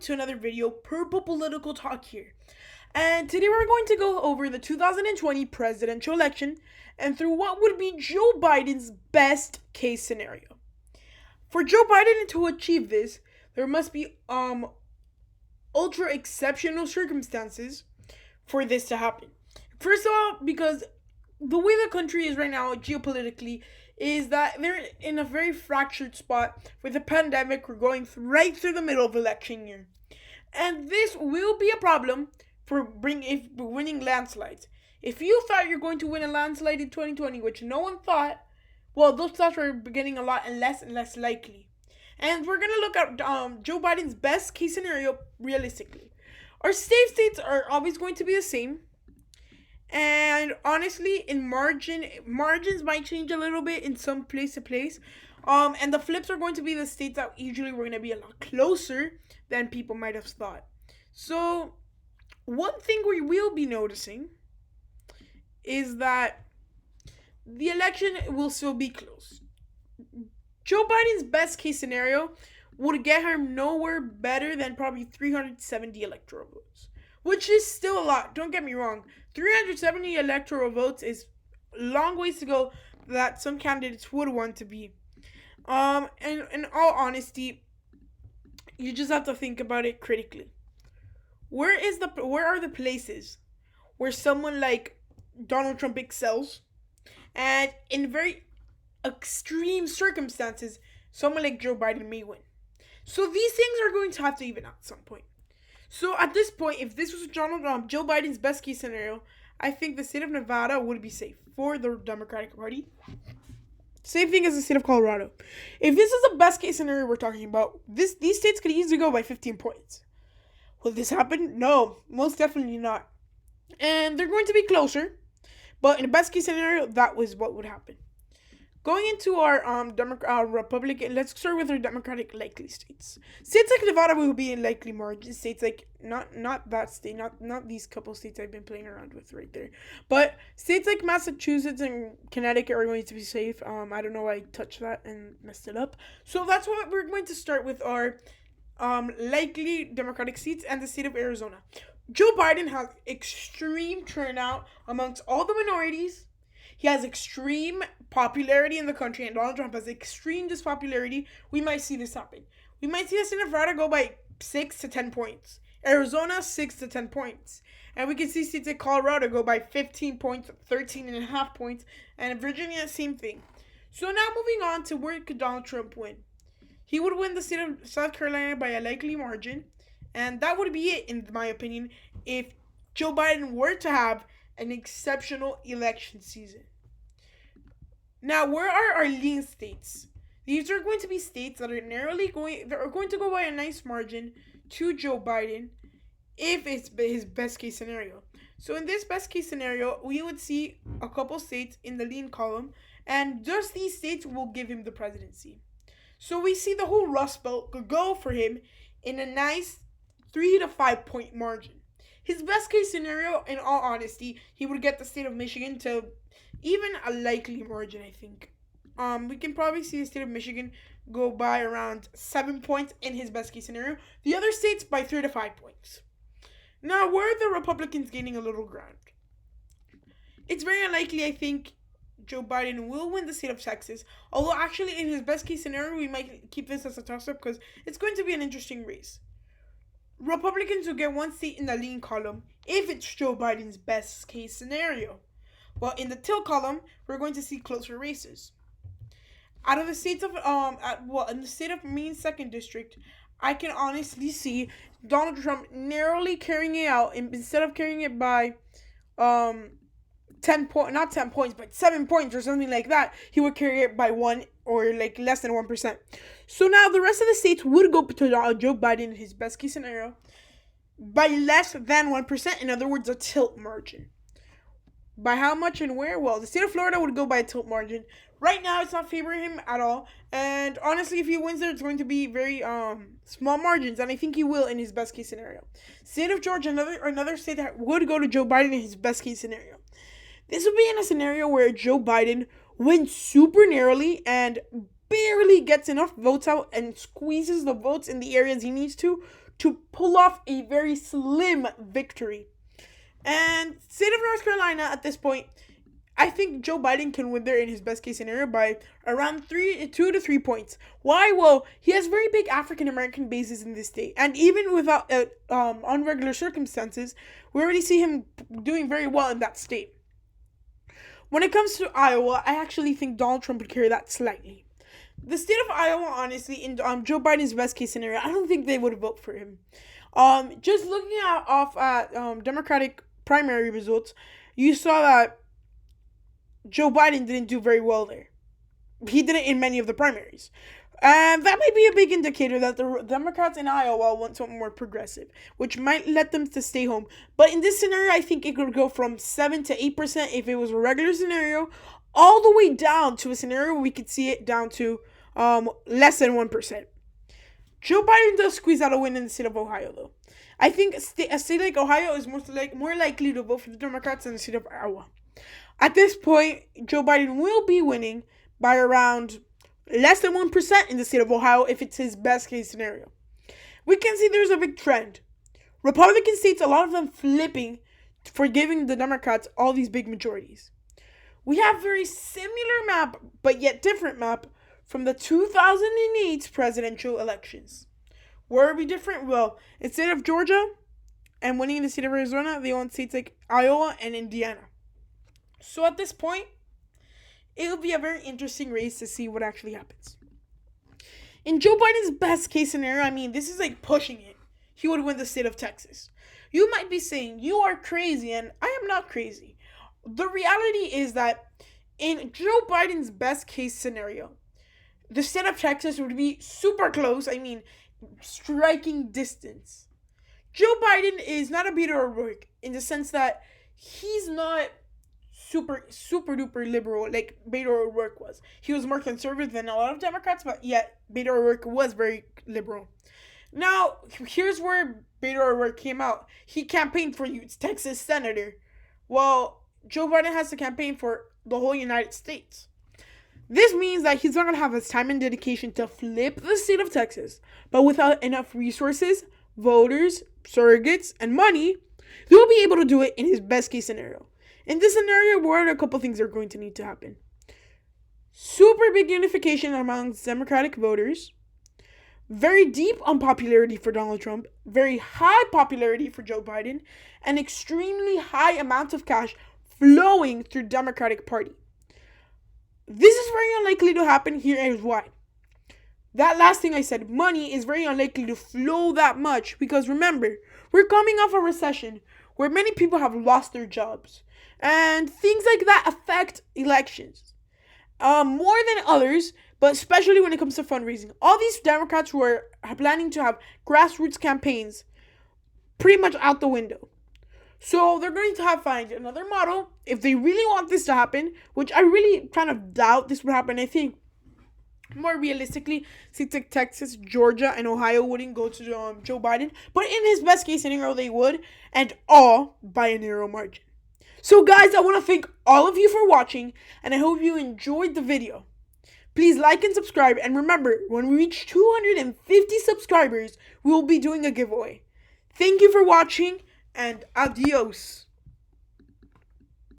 to another video, Purple Political Talk here. And today we're going to go over the 2020 presidential election and through what would be Joe Biden's best case scenario. For Joe Biden to achieve this, there must be ultra exceptional circumstances for this to happen. First of all, because the way the country is right now geopolitically is that they're in a very fractured spot with the pandemic. We're going right through the middle of election year, and this will be a problem for winning landslides. If you thought you're going to win a landslide in 2020, which no one thought, well, those thoughts are getting a lot and less likely. And we're gonna look at Joe Biden's best case scenario realistically. Our safe states are always going to be the same. And honestly, in margins might change a little bit in some place to place. And the flips are going to be the states that usually we're going to be a lot closer than people might have thought. So, one thing we will be noticing is that the election will still be close. Joe Biden's best case scenario would get him nowhere better than probably 370 electoral votes, which is still a lot. Don't get me wrong. 370 electoral votes is a long ways to go that some candidates would want to be. And in all honesty, you just have to think about it critically. Where are the places where someone like Donald Trump excels, and in very extreme circumstances, someone like Joe Biden may win? So these things are going to have to even out at some point. So at this point, if this was Joe Biden's best case scenario, I think the state of Nevada would be safe for the Democratic Party. Same thing as the state of Colorado. If this is the best case scenario we're talking about, these states could easily go by 15 points. Will this happen? No, most definitely not. And they're going to be closer, but in the best case scenario, that was what would happen. Going into our Republican, let's start with our Democratic likely states. States like Nevada will be in likely margins. States like not that state, not these couple states I've been playing around with right there, but states like Massachusetts and Connecticut are going to be safe. I don't know why I touched that and messed it up. So that's what we're going to start with our likely Democratic seats and the state of Arizona. Joe Biden has extreme turnout amongst all the minorities. He has extreme popularity in the country, and Donald Trump has extreme dispopularity. We might see this happen. We might see the state of Nevada go by 6 to 10 points. Arizona, 6 to 10 points. And we can see states like Colorado go by 15 points, 13.5 points. And Virginia, same thing. So now moving on to where could Donald Trump win? He would win the state of South Carolina by a likely margin. And that would be it, in my opinion, if Joe Biden were to have an exceptional election season. Now, where are our lean states? These are going to be states that are going to go by a nice margin to Joe Biden if it's his best case scenario. So in this best case scenario, we would see a couple states in the lean column, and just these states will give him the presidency. So we see the whole Rust Belt could go for him in a nice 3 to 5 point margin. His best case scenario, in all honesty, he would get the state of Michigan to even a likely margin, I think. We can probably see the state of Michigan go by around 7 points in his best case scenario. The other states by 3 to 5 points. Now, where are the Republicans gaining a little ground? It's very unlikely, I think, Joe Biden will win the state of Texas. Although, actually, in his best case scenario, we might keep this as a toss-up because it's going to be an interesting race. Republicans will get one seat in the lean column if it's Joe Biden's best case scenario. Well, in the tilt column, we're going to see closer races. Out of the states of in the state of Maine 2nd District, I can honestly see Donald Trump narrowly carrying it out, and instead of carrying it by 7 points, but 7 points or something like that, he would carry it by 1 or like less than 1%. So now the rest of the states would go to Joe Biden in his best case scenario by less than 1%. In other words, a tilt margin. By how much and where? Well, the state of Florida would go by a tilt margin. Right now, it's not favoring him at all. And honestly, if he wins there, it's going to be very small margins. And I think he will in his best case scenario. State of Georgia, another state that would go to Joe Biden in his best case scenario. This would be in a scenario where Joe Biden wins super narrowly and barely gets enough votes out and squeezes the votes in the areas he needs to to pull off a very slim victory. And state of North Carolina at this point, I think Joe Biden can win there in his best case scenario by around 2 to 3 points. Why? Well, he has very big African American bases in this state, and even without on regular circumstances, we already see him doing very well in that state. When it comes to Iowa, I actually think Donald Trump would carry that slightly. The state of Iowa, honestly, in Joe Biden's best case scenario, I don't think they would vote for him. Just looking at Democratic primary results, you saw that Joe Biden didn't do very well there. He didn't in many of the primaries. And that might be a big indicator that the Democrats in Iowa want something more progressive, which might let them to stay home. But in this scenario, I think it could go from 7 to 8% if it was a regular scenario, all the way down to a scenario where we could see it down to less than 1%. Joe Biden does squeeze out a win in the state of Ohio, though. I think a state like Ohio is more likely to vote for the Democrats than the state of Iowa. At this point, Joe Biden will be winning by around less than 1% in the state of Ohio if it's his best case scenario. We can see there's a big trend. Republican states, a lot of them flipping for giving the Democrats all these big majorities. We have very similar map, but yet different map from the 2008 presidential elections. Where are we different? Well, instead of Georgia and winning in the state of Arizona, they won states like Iowa and Indiana. So at this point, it'll be a very interesting race to see what actually happens. In Joe Biden's best case scenario, I mean, this is like pushing it. He would win the state of Texas. You might be saying, you are crazy, and I am not crazy. The reality is that in Joe Biden's best case scenario, the state of Texas would be super close. I mean, striking distance. Joe Biden is not a Beto O'Rourke in the sense that he's not super duper liberal like Beto O'Rourke was. He was more conservative than a lot of Democrats, but yet Beto O'Rourke was very liberal. Now, here's where Beto O'Rourke came out. He campaigned for Texas senator. Well, Joe Biden has to campaign for the whole United States. This means that he's not going to have his time and dedication to flip the state of Texas, but without enough resources, voters, surrogates, and money, he'll be able to do it in his best case scenario. In this scenario, what are a couple things that are going to need to happen? Super big unification among Democratic voters, very deep unpopularity for Donald Trump, very high popularity for Joe Biden, and extremely high amount of cash flowing through Democratic Party. This is very unlikely to happen. Here is why. That last thing I said, money is very unlikely to flow that much because remember, we're coming off a recession where many people have lost their jobs. And things like that affect elections. More than others, but especially when it comes to fundraising. All these Democrats who are planning to have grassroots campaigns pretty much out the window. So they're going to have to find another model if they really want this to happen, which I really kind of doubt this would happen. I think more realistically, states like Texas, Georgia, and Ohio wouldn't go to Joe Biden. But in his best case scenario, they would, and all by a narrow margin. So guys, I want to thank all of you for watching, and I hope you enjoyed the video. Please like and subscribe, and remember, when we reach 250 subscribers, we will be doing a giveaway. Thank you for watching, and adios.